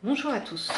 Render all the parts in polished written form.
Bonjour à tous.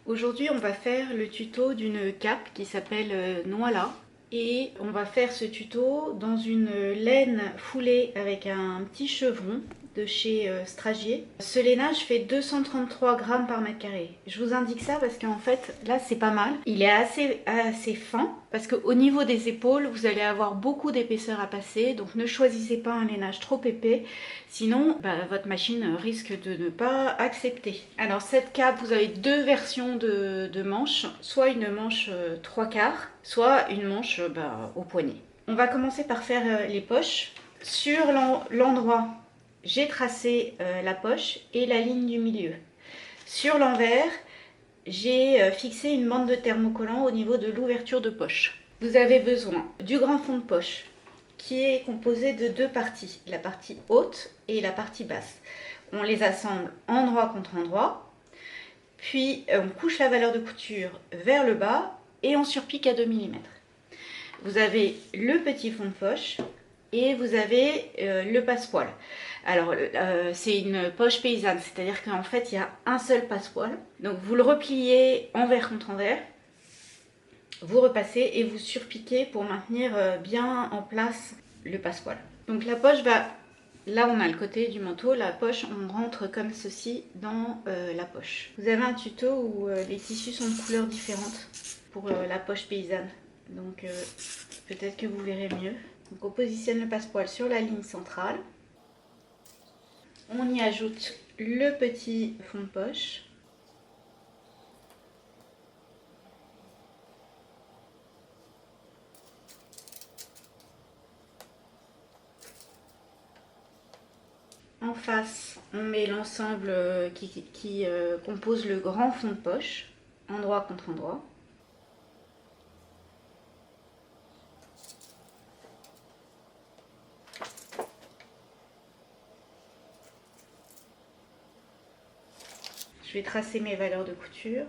Aujourd'hui, on va faire le tuto d'une cape qui s'appelle Noala. Et on va faire ce tuto dans une laine foulée avec un petit chevron de chez Stragier. Ce lainage fait 233 grammes par mètre carré. Je vous indique ça parce qu'en fait, là, c'est pas mal. Il est assez fin parce qu'au niveau des épaules, vous allez avoir beaucoup d'épaisseur à passer. Donc ne choisissez pas un lainage trop épais. Sinon, votre machine risque de ne pas accepter. Alors cette cape, vous avez deux versions de manches. Soit une manche 3/4, soit une manche au poignet. On va commencer par faire les poches. Sur l'endroit, j'ai tracé la poche et la ligne du milieu. Sur l'envers, j'ai fixé une bande de thermocollant au niveau de l'ouverture de poche. Vous avez besoin du grand fond de poche qui est composé de deux parties, la partie haute et la partie basse. On les assemble endroit contre endroit, puis on couche la valeur de couture vers le bas et on surpique à 2 mm. Vous avez le petit fond de poche et vous avez le passepoil. Alors, c'est une poche paysanne, c'est-à-dire qu'en fait, il y a un seul passepoil. Donc, vous le repliez envers contre envers, vous repassez et vous surpiquez pour maintenir bien en place le passepoil. Donc, la poche va... Là, on a le côté du manteau, la poche, on rentre comme ceci dans la poche. Vous avez un tuto où les tissus sont de couleurs différentes pour la poche paysanne. Donc, peut-être que vous verrez mieux. Donc, on positionne le passepoil sur la ligne centrale. On y ajoute le petit fond de poche. En face, on met l'ensemble qui compose le grand fond de poche, endroit contre endroit. Je vais tracer mes valeurs de couture.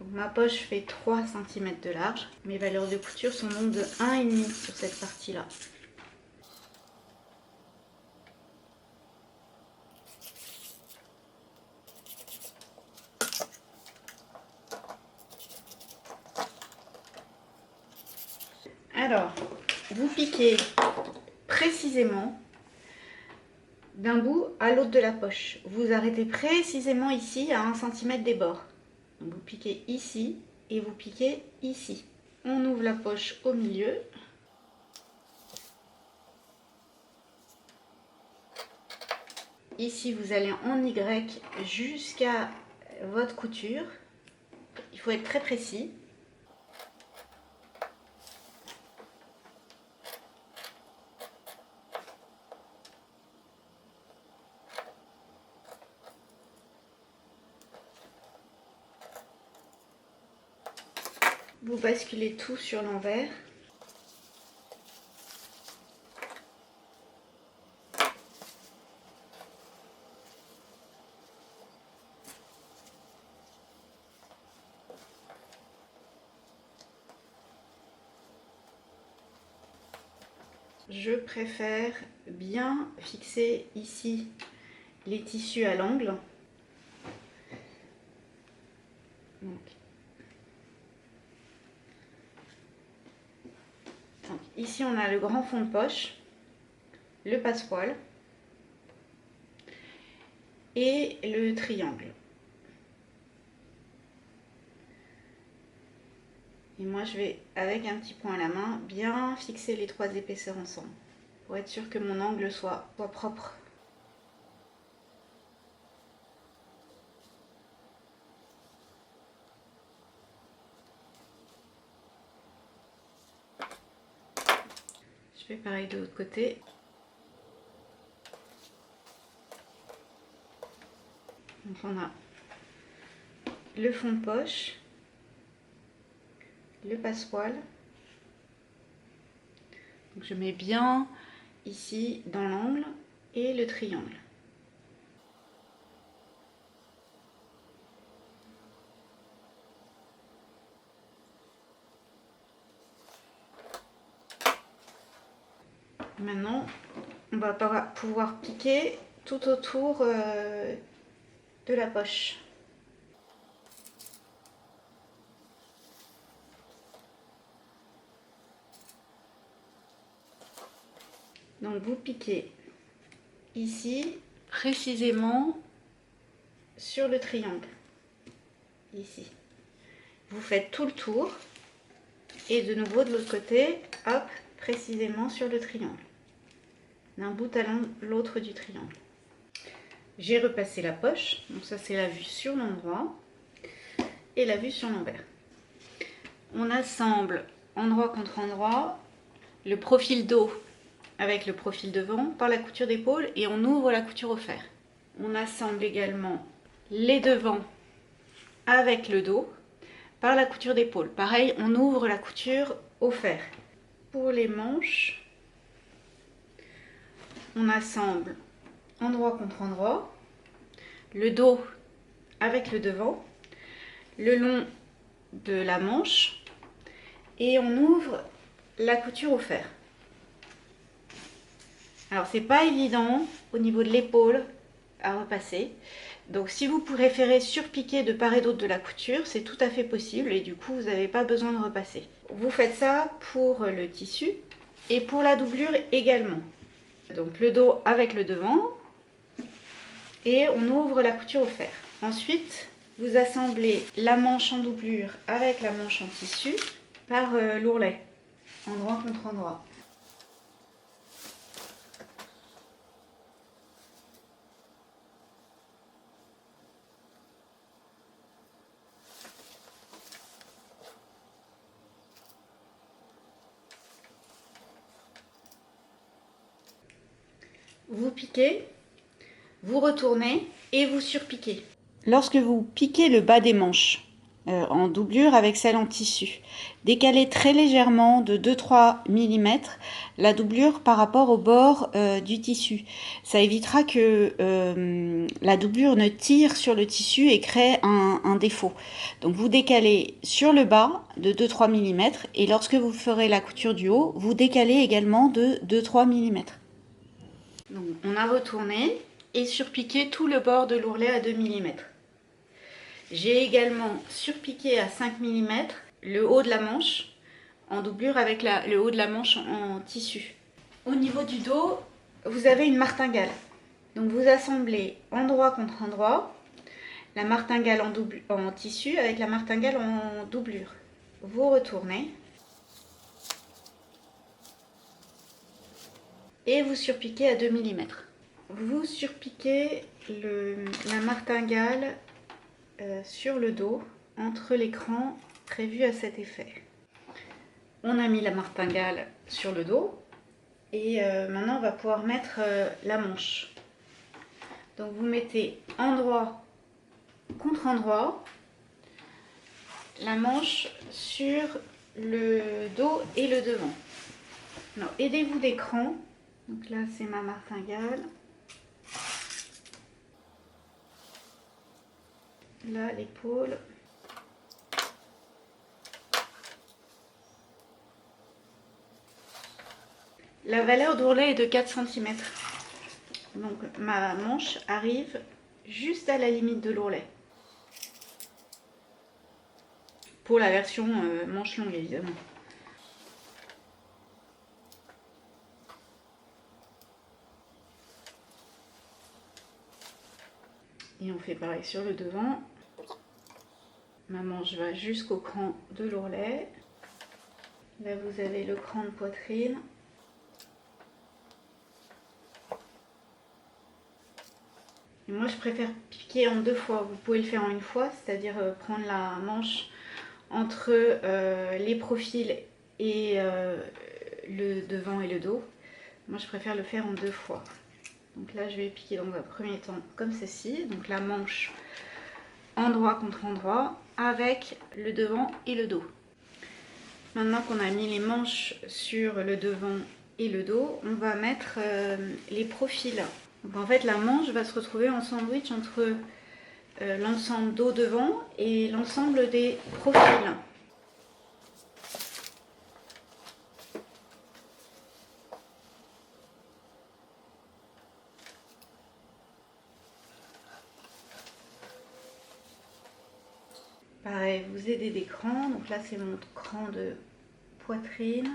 Donc, ma poche fait 3 cm de large. Mes valeurs de couture sont donc de 1,5 sur cette partie-là. Alors, vous piquez précisément d'un bout à l'autre de la poche. Vous arrêtez précisément ici à 1 cm des bords. Donc, vous piquez ici et vous piquez ici. On ouvre la poche au milieu. Ici, vous allez en Y jusqu'à votre couture. Il faut être très précis. Vous basculez tout sur l'envers. Je préfère bien fixer ici les tissus à l'angle. Ici, on a le grand fond de poche, le passepoil et le triangle. Et moi, je vais, avec un petit point à la main, bien fixer les trois épaisseurs ensemble pour être sûr que mon angle soit propre. Je fais pareil de l'autre côté. Donc on a le fond de poche, le passepoil. Donc je mets bien ici dans l'angle et le triangle. Maintenant, on va pouvoir piquer tout autour de la poche. Donc vous piquez ici, précisément sur le triangle. Ici. Vous faites tout le tour. Et de nouveau de l'autre côté, hop, précisément sur le triangle. D'un bout à l'autre du triangle. J'ai repassé la poche. Donc ça c'est la vue sur l'endroit. Et la vue sur l'envers. On assemble endroit contre endroit le profil dos avec le profil devant par la couture d'épaule et on ouvre la couture au fer. On assemble également les devants avec le dos par la couture d'épaule. Pareil, on ouvre la couture au fer. Pour les manches, on assemble endroit contre endroit, le dos avec le devant, le long de la manche et on ouvre la couture au fer. Alors c'est pas évident au niveau de l'épaule à repasser. Donc si vous préférez surpiquer de part et d'autre de la couture, c'est tout à fait possible et du coup vous n'avez pas besoin de repasser. Vous faites ça pour le tissu et pour la doublure également. Donc le dos avec le devant et on ouvre la couture au fer. Ensuite, vous assemblez la manche en doublure avec la manche en tissu par l'ourlet, endroit contre endroit. Vous piquez, vous retournez et vous surpiquez. Lorsque vous piquez le bas des manches en doublure avec celle en tissu, décalez très légèrement de 2-3 mm la doublure par rapport au bord du tissu. Ça évitera que la doublure ne tire sur le tissu et crée un défaut. Donc vous décalez sur le bas de 2-3 mm et lorsque vous ferez la couture du haut, vous décalez également de 2-3 mm. Donc, on a retourné et surpiqué tout le bord de l'ourlet à 2 mm. J'ai également surpiqué à 5 mm le haut de la manche en doublure avec le haut de la manche en tissu. Au niveau du dos, vous avez une martingale. Donc vous assemblez endroit contre endroit la martingale en tissu avec la martingale en doublure. Vous retournez et vous surpiquez à 2 mm. Vous surpiquez la martingale sur le dos entre l'écran prévu à cet effet. On a mis la martingale sur le dos et maintenant on va pouvoir mettre la manche. Donc vous mettez endroit contre endroit la manche sur le dos et le devant. Alors aidez-vous d'écran. Donc là c'est ma martingale. Là l'épaule. La valeur d'ourlet est de 4 cm. Donc ma manche arrive juste à la limite de l'ourlet. Pour la version manche longue évidemment. Et on fait pareil sur le devant. Ma manche va jusqu'au cran de l'ourlet. Là vous avez le cran de poitrine. Et moi je préfère piquer en 2 fois. Vous pouvez le faire en une fois, c'est-à-dire prendre la manche entre les profils et le devant et le dos. Moi je préfère le faire en 2 fois. Donc là je vais piquer dans un premier temps comme ceci. Donc la manche endroit contre endroit avec le devant et le dos. Maintenant qu'on a mis les manches sur le devant et le dos, on va mettre les profils. Donc en fait la manche va se retrouver en sandwich entre l'ensemble dos devant et l'ensemble des profils. Pareil, vous aidez des crans. Donc là c'est mon cran de poitrine.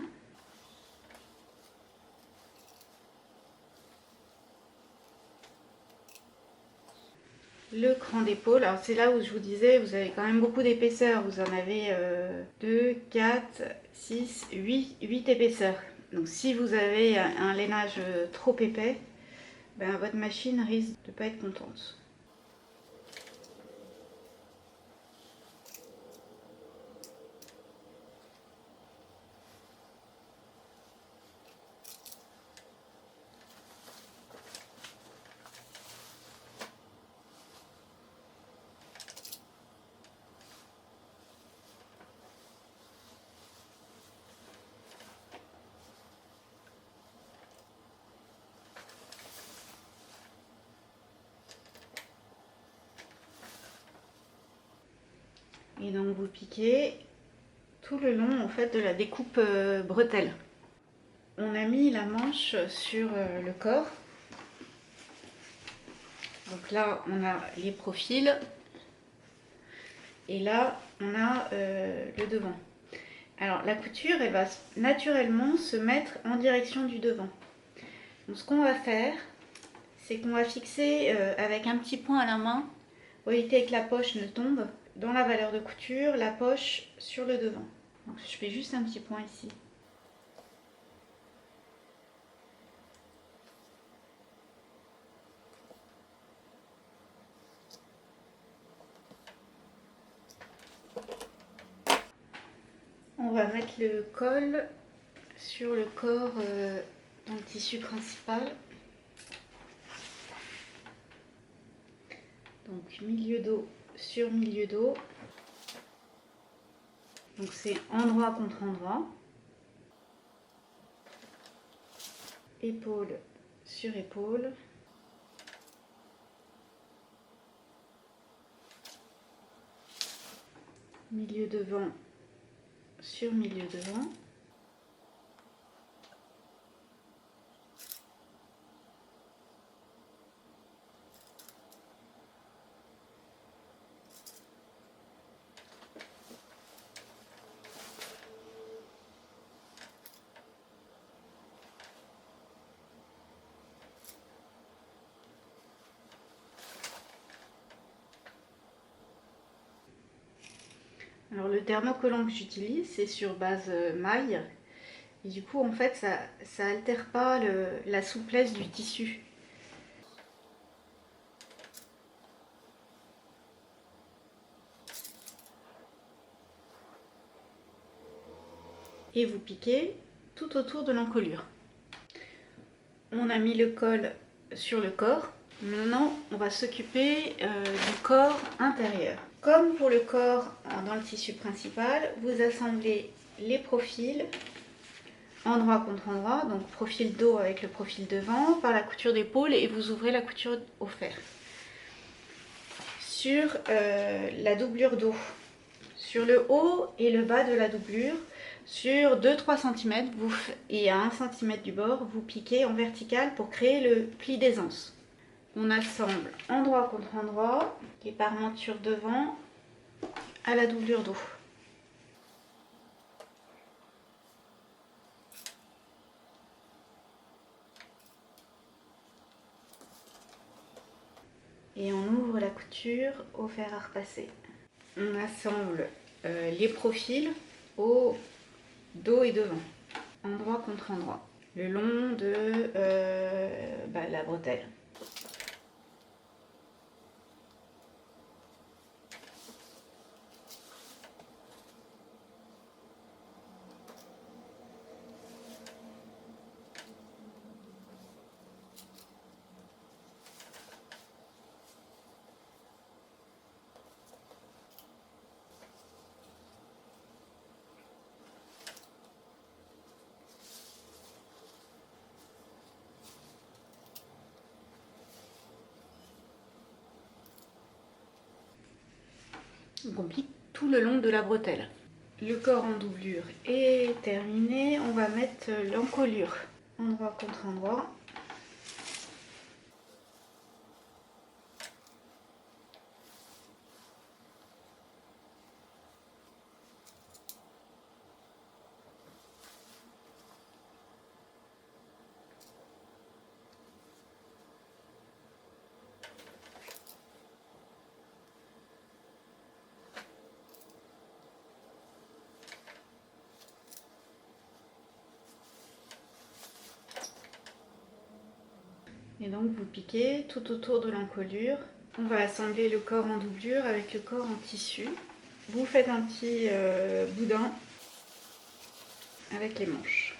le cran d'épaule. Alors c'est là où je vous disais, vous avez quand même beaucoup d'épaisseur. Vous en avez 2, 4, 6, 8 épaisseurs. Donc si vous avez un lainage trop épais, ben, votre machine risque de ne pas être contente. Et donc vous piquez tout le long en fait de la découpe bretelle. On a mis la manche sur le corps. Donc là on a les profils et là on a le devant. Alors la couture elle va naturellement se mettre en direction du devant. Donc ce qu'on va faire, c'est qu'on va fixer avec un petit point à la main, pour éviter que la poche ne tombe, dans la valeur de couture, la poche sur le devant. Donc je fais juste un petit point ici. On va mettre le col sur le corps dans le tissu principal. Donc milieu dos sur milieu dos. Donc c'est endroit contre endroit. Épaule sur épaule. Milieu devant sur milieu devant. Alors le thermocollant que j'utilise, c'est sur base maille. Et du coup, en fait, ça altère pas la souplesse du tissu. Et vous piquez tout autour de l'encolure. On a mis le col sur le corps. Maintenant, on va s'occuper du corps intérieur. Comme pour le corps dans le tissu principal, vous assemblez les profils endroit contre endroit, donc profil dos avec le profil devant, par la couture d'épaule et vous ouvrez la couture au fer. Sur la doublure dos, sur le haut et le bas de la doublure, sur 2-3 cm et à 1 cm du bord, vous piquez en vertical pour créer le pli d'aisance. On assemble endroit contre endroit et par monture devant à la doublure dos. Et on ouvre la couture au fer à repasser. On assemble les profils au dos et devant, endroit contre endroit, le long de la bretelle. On complique tout le long de la bretelle. Le corps en doublure est terminé. On va mettre l'encolure endroit contre endroit. Et donc vous piquez tout autour de l'encolure. On va assembler le corps en doublure avec le corps en tissu. Vous faites un petit boudin avec les manches.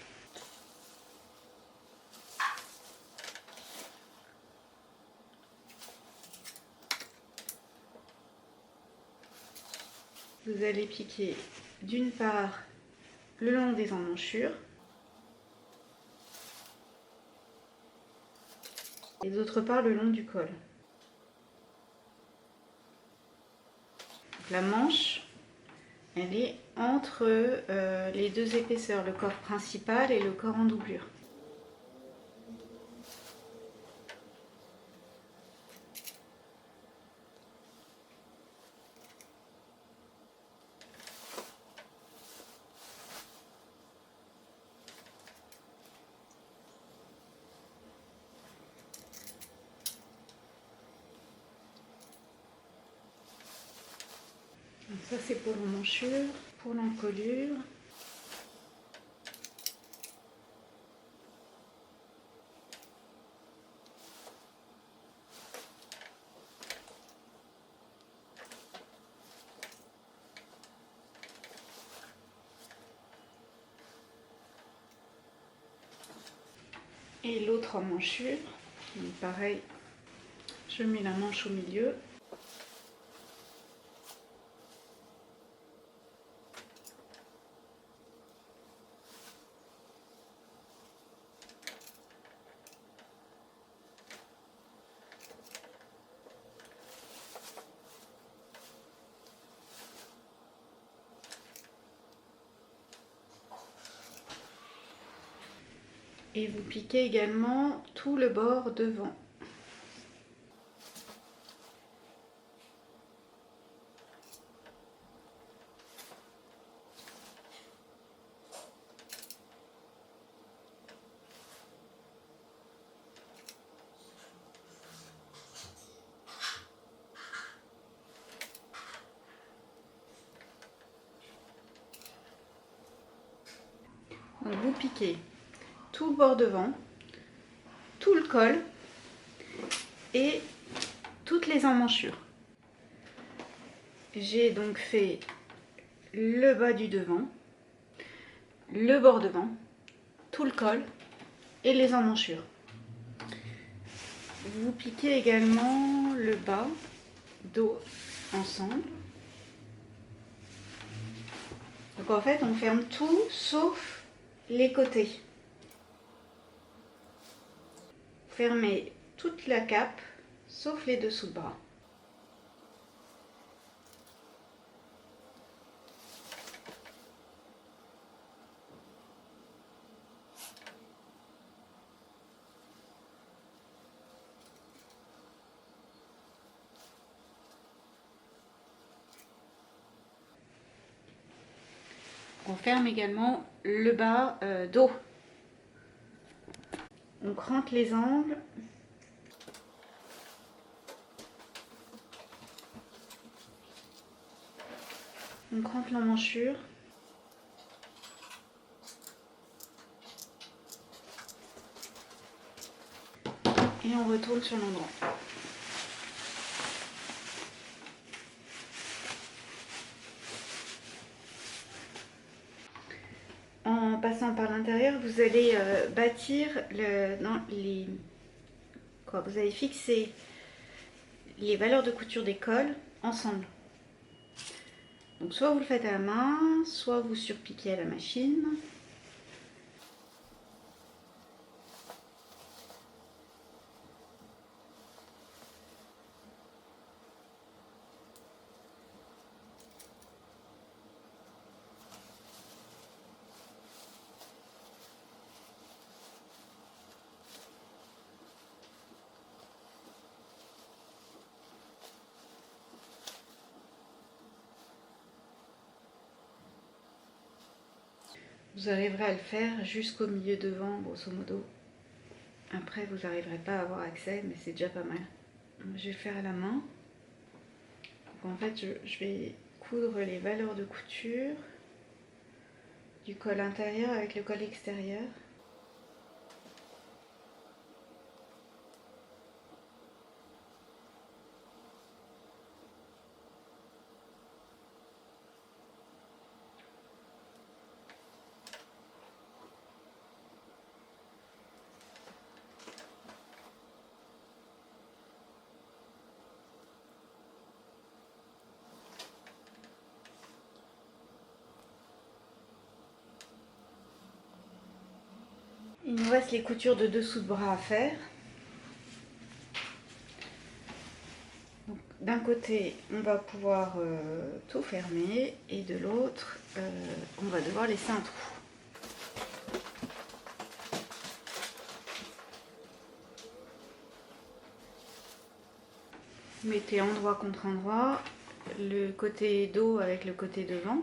Vous allez piquer d'une part le long des emmanchures et d'autre part le long du col. Donc, la manche, elle est entre les deux épaisseurs, le corps principal et le corps en doublure. Donc ça c'est pour l'emmanchure, pour l'encolure. Et l'autre emmanchure, donc pareil, je mets la manche au milieu. Et vous piquez également tout le bord devant. Donc vous piquez tout le bord devant, tout le col et toutes les emmanchures. J'ai donc fait le bas du devant, le bord devant, tout le col et les emmanchures. Vous piquez également le bas, dos ensemble. Donc en fait on ferme tout sauf les côtés. Fermez toute la cape sauf les dessous de bras. On ferme également le bas dos. On crante les angles. On crante l'emmanchure. Et on retourne sur l'endroit. En passant par l'intérieur, vous allez bâtir vous allez fixer les valeurs de couture des cols ensemble. Donc soit vous le faites à la main, soit vous surpiquez à la machine. Vous arriverez à le faire jusqu'au milieu devant, grosso modo. Après, vous n'arriverez pas à avoir accès, mais c'est déjà pas mal. Je vais le faire à la main. Donc, en fait, je vais coudre les valeurs de couture du col intérieur avec le col extérieur. reste les coutures de dessous de bras à faire. D'un côté, on va pouvoir tout fermer et de l'autre, on va devoir laisser un trou. Mettez endroit contre endroit, le côté dos avec le côté devant.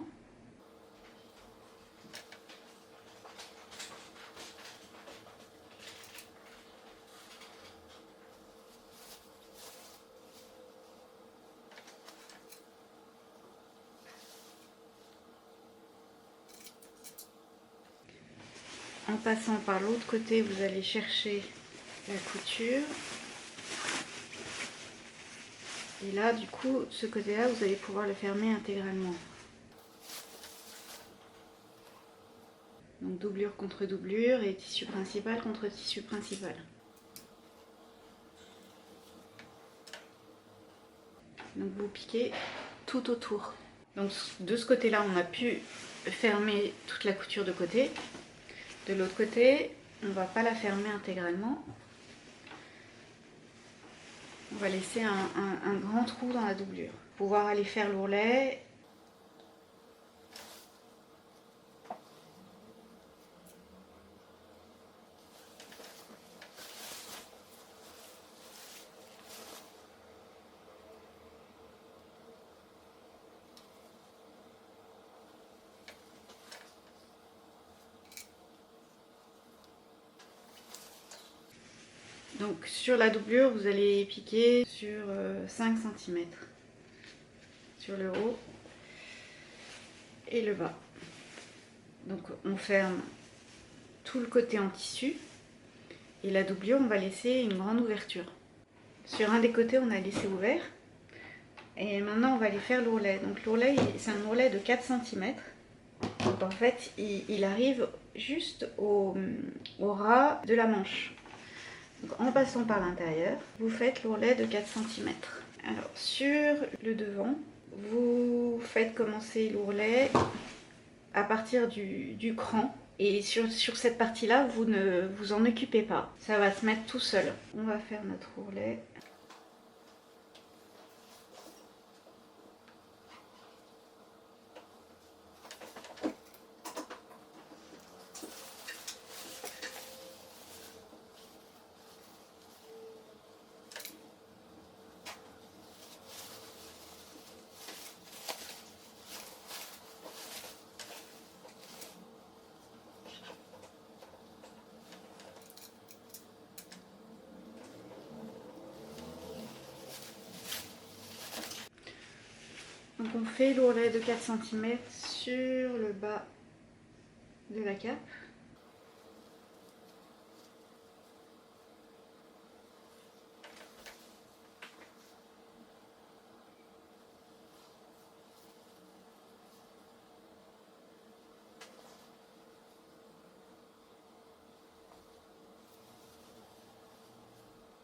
En passant par l'autre côté, vous allez chercher la couture. Et là, du coup, ce côté-là, vous allez pouvoir le fermer intégralement. Donc doublure contre doublure et tissu principal contre tissu principal. Donc vous piquez tout autour. Donc de ce côté-là, on a pu fermer toute la couture de côté. De l'autre côté, on ne va pas la fermer intégralement. On va laisser un grand trou dans la doublure. Pour pouvoir aller faire l'ourlet. Donc sur la doublure, vous allez piquer sur 5 cm sur le haut et le bas. Donc on ferme tout le côté en tissu et la doublure, on va laisser une grande ouverture. Sur un des côtés, on a laissé ouvert et maintenant on va aller faire l'ourlet. Donc l'ourlet, c'est un ourlet de 4 cm. Donc en fait, il arrive juste au ras de la manche. Donc, en passant par l'intérieur, vous faites l'ourlet de 4 cm. Alors sur le devant, vous faites commencer l'ourlet à partir du cran. Et sur cette partie-là, vous ne vous en occupez pas. Ça va se mettre tout seul. On va faire notre ourlet. Donc on fait l'ourlet de 4 cm sur le bas de la cape.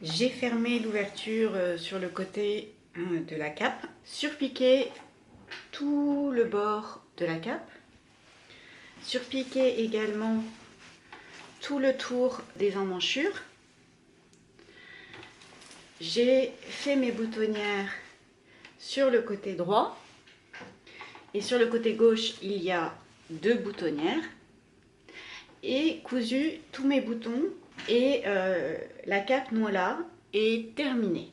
J'ai fermé l'ouverture sur le côté de la cape, surpiqué tout le bord de la cape, surpiqué également tout le tour des emmanchures. J'ai fait mes boutonnières sur le côté droit et sur le côté gauche il y a 2 boutonnières et cousu tous mes boutons et la cape Noala est terminée.